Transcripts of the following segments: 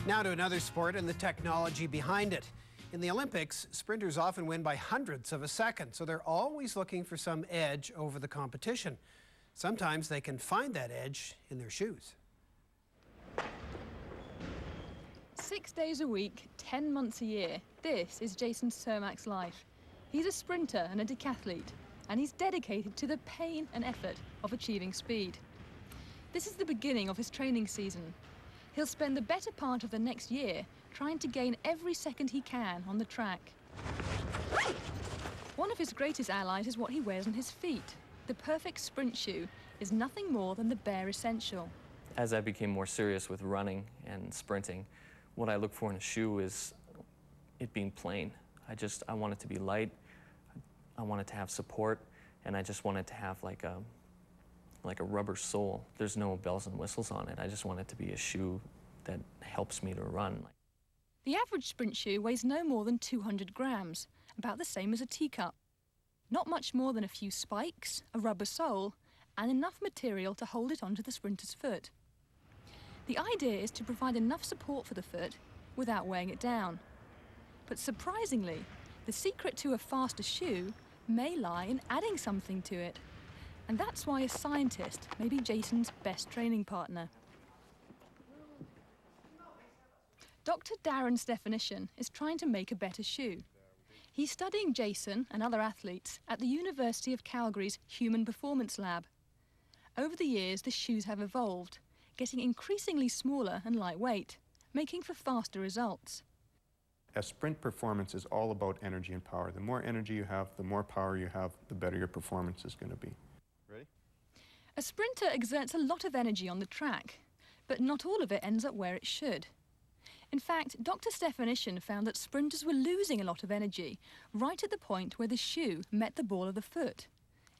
Now to another sport and the technology behind it. In the Olympics, sprinters often win by hundredths of a second, so they're always looking for some edge over the competition. Sometimes they can find that edge in their shoes. 6 days a week, 10 months a year, this is Jason Cermak's life. He's a sprinter and a decathlete, and he's dedicated to the pain and effort of achieving speed. This is the beginning of his training season. He'll spend the better part of the next year trying to gain every second he can on the track. One of his greatest allies is what he wears on his feet. The perfect sprint shoe is nothing more than the bare essential. As I became more serious with running and sprinting, what I look for in a shoe is it being plain. I want it to be light, I want it to have support, and I just want it to have like a rubber sole. There's no bells and whistles on it. I just want it to be a shoe that helps me to run. The average sprint shoe weighs no more than 200 grams, about the same as a teacup. Not much more than a few spikes, a rubber sole, and enough material to hold it onto the sprinter's foot. The idea is to provide enough support for the foot without weighing it down. But surprisingly, the secret to a faster shoe may lie in adding something to it. And that's why a scientist may be Jason's best training partner. Dr. Darren Stephanician is trying to make a better shoe. He's studying Jason and other athletes at the University of Calgary's Human Performance Lab. Over the years, the shoes have evolved, getting increasingly smaller and lightweight, making for faster results. A sprint performance is all about energy and power. The more energy you have, the more power you have, the better your performance is going to be. Ready? A sprinter exerts a lot of energy on the track, but not all of it ends up where it should. In fact, Dr. Stephanician found that sprinters were losing a lot of energy right at the point where the shoe met the ball of the foot.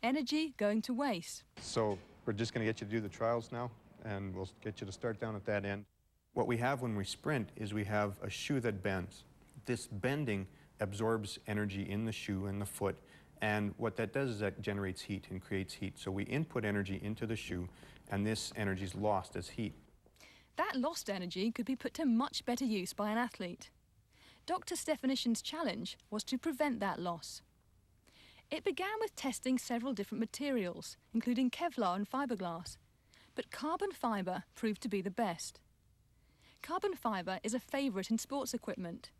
Energy going to waste. So we're just going to get you to do the trials now, and we'll get you to start down at that end. What we have when we sprint is we have a shoe that bends. This bending absorbs energy in the shoe and the foot, and what that does is that generates heat and creates heat. So we input energy into the shoe, and this energy is lost as heat. That lost energy could be put to much better use by an athlete. Dr. Stephanician's challenge was to prevent that loss. It began with testing several different materials, including Kevlar and fiberglass, but carbon fiber proved to be the best. Carbon fiber is a favourite in sports equipment.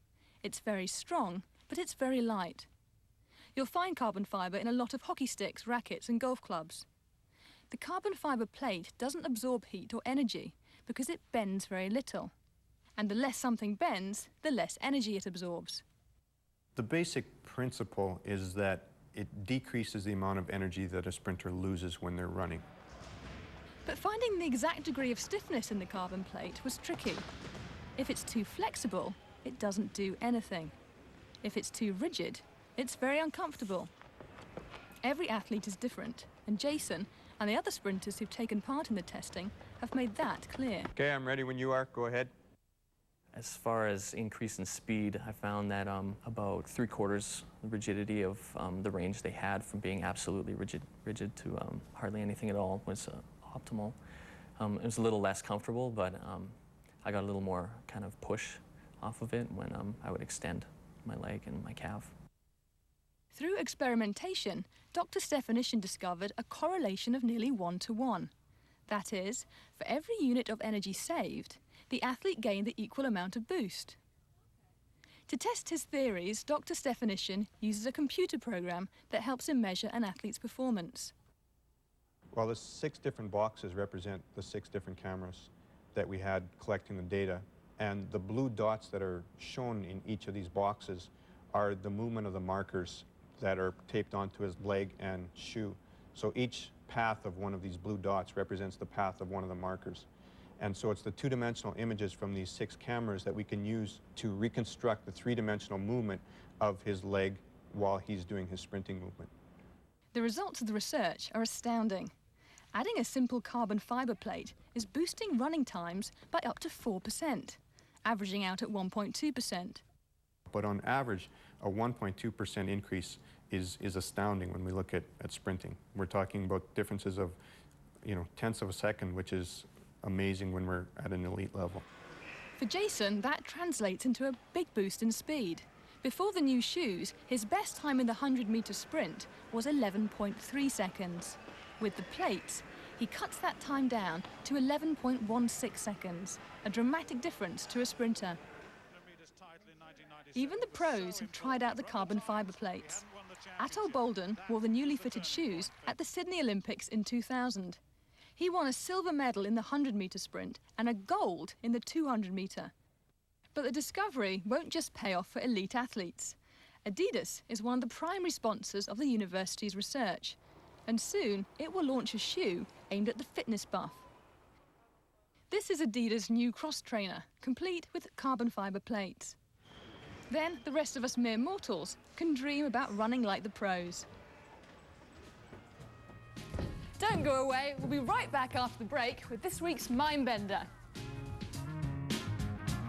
It's very strong, but it's very light. You'll find carbon fiber in a lot of hockey sticks, rackets and golf clubs. The carbon fiber plate doesn't absorb heat or energy because it bends very little. And the less something bends, the less energy it absorbs. The basic principle is that it decreases the amount of energy that a sprinter loses when they're running. But finding the exact degree of stiffness in the carbon plate was tricky. If it's too flexible, it doesn't do anything. If it's too rigid, it's very uncomfortable. Every athlete is different, and Jason and the other sprinters who've taken part in the testing have made that clear. Okay, I'm ready when you are. Go ahead. As far as increase in speed, I found that about 3/4 the rigidity of the range they had from being absolutely rigid to hardly anything at all was optimal. It was a little less comfortable, but I got a little more kind of push off of it when I would extend my leg and my calf. Through experimentation, Dr. Stephanician discovered a correlation of nearly 1-to-1. That is, for every unit of energy saved, the athlete gained the equal amount of boost. To test his theories, Dr. Stephanician uses a computer program that helps him measure an athlete's performance. Well, the 6 different boxes represent the 6 different cameras that we had collecting the data. And the blue dots that are shown in each of these boxes are the movement of the markers that are taped onto his leg and shoe. So each path of one of these blue dots represents the path of one of the markers. And so it's the 2-dimensional images from these 6 cameras that we can use to reconstruct the 3-dimensional movement of his leg while he's doing his sprinting movement. The results of the research are astounding. Adding a simple carbon fiber plate is boosting running times by up to 4%, averaging out at 1.2%. But on average, a 1.2% increase is astounding when we look at sprinting. We're talking about differences of, tenths of a second, which is amazing when we're at an elite level. For Jason, that translates into a big boost in speed. Before the new shoes, his best time in the 100-metre sprint was 11.3 seconds. With the plates, he cuts that time down to 11.16 seconds, a dramatic difference to a sprinter. Even the pros have tried out the carbon fibre plates. Atul Bolden wore the newly fitted shoes at the Sydney Olympics in 2000. He won a silver medal in the 100-metre sprint and a gold in the 200-metre. But the discovery won't just pay off for elite athletes. Adidas is one of the primary sponsors of the university's research, and soon it will launch a shoe aimed at the fitness buff. This is Adidas' new cross trainer, complete with carbon fibre plates. Then the rest of us mere mortals can dream about running like the pros. Don't go away, we'll be right back after the break with this week's Mindbender.